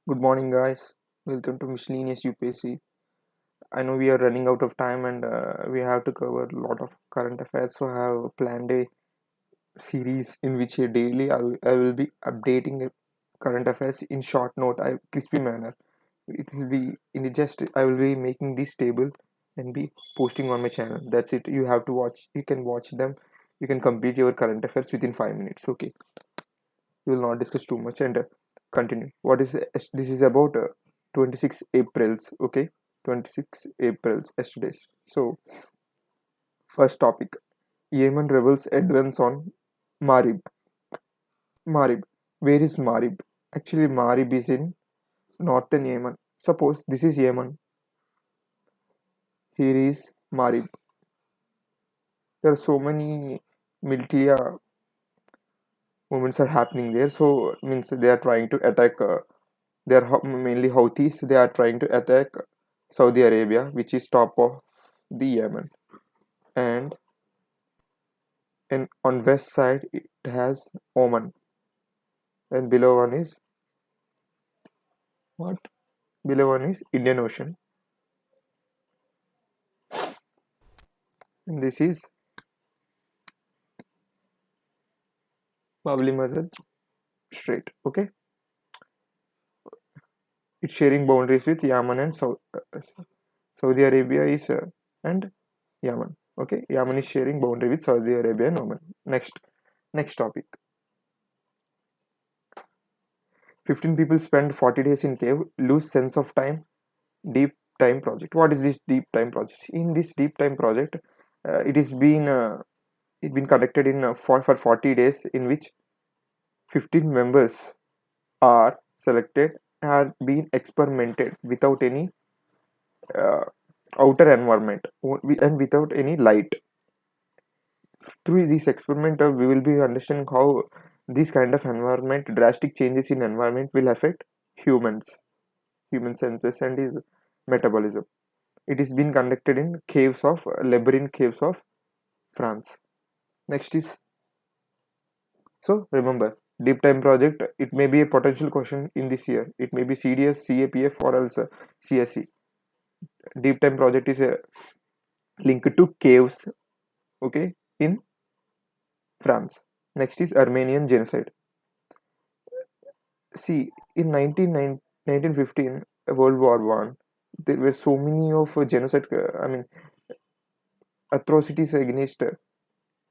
Good morning, guys. Welcome to Miscellaneous UPSC. I know we are running out of time and we have to cover a lot of current affairs. So, I have planned a series in which daily I will be updating current affairs in short note, crispy manner. It will be in just I will be making this table and be posting on my channel. That's it. You have to watch. You can watch them. You can complete your current affairs within 5 minutes. Okay. We will not discuss too much and continue. What is this is about 26 April's, okay, 26 April's yesterday's. So first topic, Yemen rebels advance on Marib. Marib, where is Marib? Actually, Marib is in northern Yemen. Suppose this is Yemen. Here is Marib. There are so many military movements are happening there. So means they are trying to attack. They are mainly Houthis. They are trying to attack Saudi Arabia, which is top of the Yemen, and on west side it has Oman, and below one is what? Below one is Indian Ocean, and this is Babli Masjid Strait. Okay, it's sharing boundaries with Yemen and Saudi Arabia is and Yemen. Okay, Yemen is sharing boundary with Saudi Arabia and Oman. Next topic. 15 people spend 40 days in cave, lose sense of time. Deep time project. What is this deep time project? In this deep time project, it is been conducted in for 40 days, in which 15 members are selected, are being experimented without any uh, outer environment and without any light. Through this experiment, we will be understanding how this kind of environment, drastic changes in environment, will affect human senses and his metabolism. It is being conducted in caves of labyrinth caves of France. Next is, so remember, deep time project. It may be a potential question in this year. It may be CDS, CAPF, or else CSE. Deep time project is linked to caves. Okay, in France. Next is Armenian genocide. See, in 1915, World War One, there were so many of genocide. I mean, atrocities against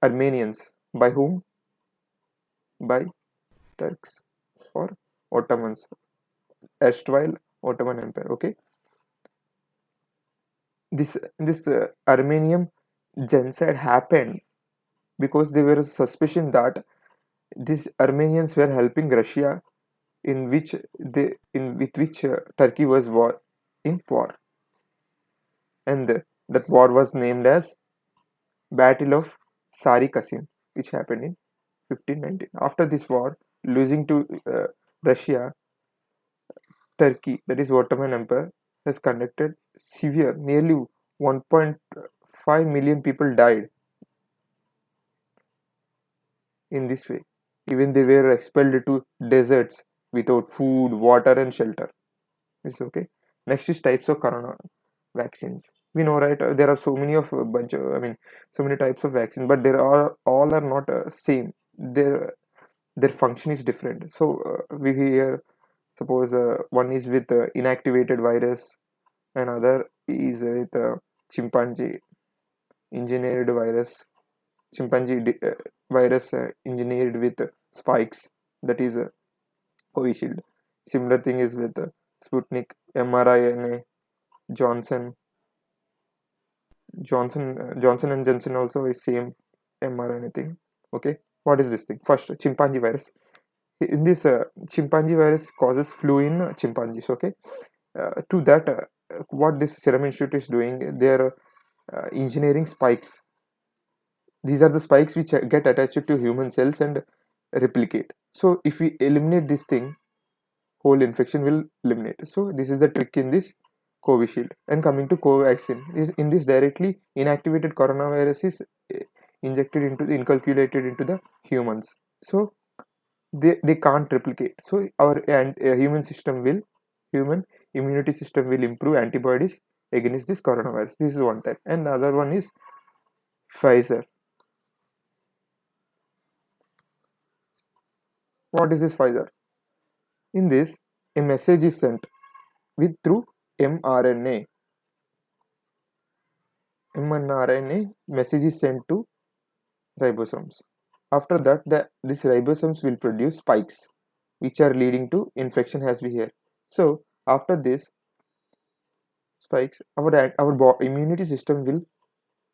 Armenians. By whom? By Turks or Ottomans, erstwhile Ottoman Empire. Okay, this Armenian genocide happened because there was suspicion that these Armenians were helping Russia, in which they in with which Turkey was in war, and that war was named as Battle of Sari Kasim, which happened in 1519. After this war, losing to Russia, Turkey, that is Ottoman Empire, has conducted severe, nearly 1.5 million people died in this way. Even they were expelled to deserts without food, water, and shelter. This is okay. Next is types of corona vaccines. We know, right? There are so many of a bunch of, I mean, so many types of vaccines, but there are all are not same. Their function is different. So we hear, suppose one is with inactivated virus, another is with chimpanzee engineered virus, virus engineered with spikes, that is Covishield. Similar thing is with Sputnik, mRNA, Johnson, Johnson and Johnson also is same mRNA thing. Okay, what is this thing? First, chimpanzee virus. In this chimpanzee virus causes flu in chimpanzees. Okay, to that, what this Serum Institute is doing, they are engineering spikes. These are the spikes which get attached to human cells and replicate. So if we eliminate this thing, whole infection will eliminate. So this is the trick in this Covishield. And coming to Covaxin, is in this directly inactivated coronavirus is injected into the inculcated into the humans. So they can't replicate. So our human system will human immunity system will improve antibodies against this coronavirus. This is one type. And the other one is Pfizer. What is this Pfizer? In this, a message is sent with through mRNA. mRNA message is sent to ribosomes. After that, these ribosomes will produce spikes, which are leading to infection, as we hear. So after this spikes, our immunity system will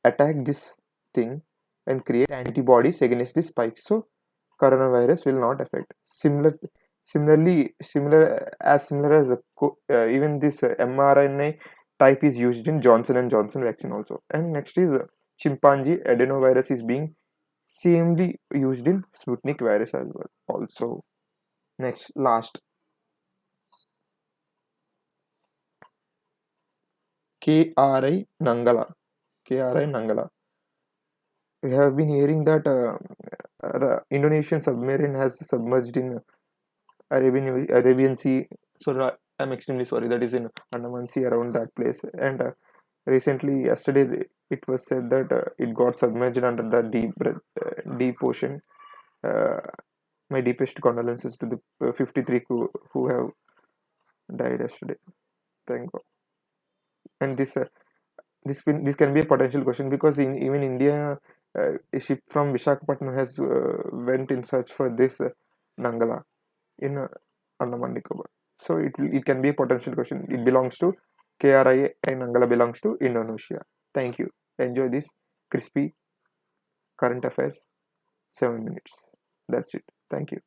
attack this thing and create antibodies against the spikes. So coronavirus will not affect. Similar as even this mRNA type is used in Johnson and Johnson vaccine also. And next is chimpanzee adenovirus is being samely used in Sputnik virus as well. Also, next last KRI Nangala. KRI Nangala. We have been hearing that Indonesian submarine has submerged in Arabian Sea. So I'm extremely sorry. That is in Andaman Sea, around that place. And recently, yesterday, it was said that it got submerged under the deep ocean. Uh, my deepest condolences to the 53 crew who have died yesterday. Thank God. And this can be a potential question, because in even India, a ship from Visakhapatnam has went in search for this Nangala in Andaman Nicobar. So it can be a potential question. It belongs to KRI, and Nangala belongs to Indonesia. Thank you. Enjoy this crispy current affairs 7 minutes. That's it. Thank you.